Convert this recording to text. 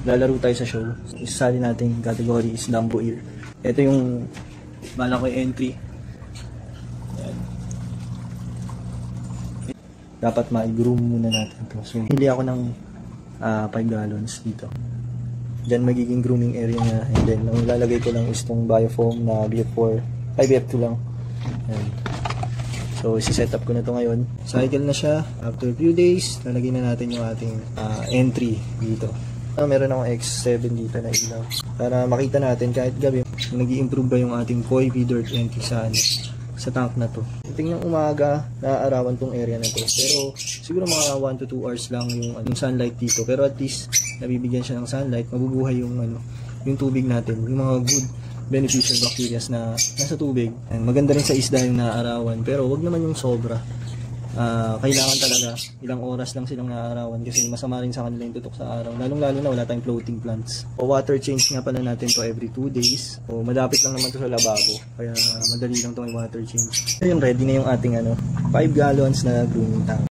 lalaro tayo sa show. Isasali natin category is Dumbo Ear. Ito yung bala ko entry. Ayan. Dapat ma-groom muna natin to. So, hili ako ng 5 gallons dito. Then magiging grooming area niya. And then ang lalagay ko lang is itong biofoam na BF4, BF2 lang. Ayan. So, isi-set up ko na to ngayon. Cycle na siya. After few days, lalagay na natin yung ating entry dito. Meron akong X7 dito na ilaw. Para makita natin kahit gabi, nag-i-improve ba yung ating koi feeder entry sa tank na to. Tingnan umaga, naaarawan tong area na to. Pero, siguro mga 1 to 2 hours lang yung sunlight dito. Pero at least, nabibigyan siya ng sunlight, mabubuhay yung tubig natin. Yung mga good beneficial bacteria na nasa tubig. And maganda rin sa isda yung naaarawan, pero wag naman yung sobra. Kailangan talaga ilang oras lang silang naaarawan kasi masama rin sa kanila yung tutok sa araw. Lalong-lalo na wala tayong floating plants. O water change nga pala natin to every 2 days. O malapit lang naman to sa lababo. Kaya madali lang to may water change. Ayun, ready na yung ating 5 gallons na grooming tank.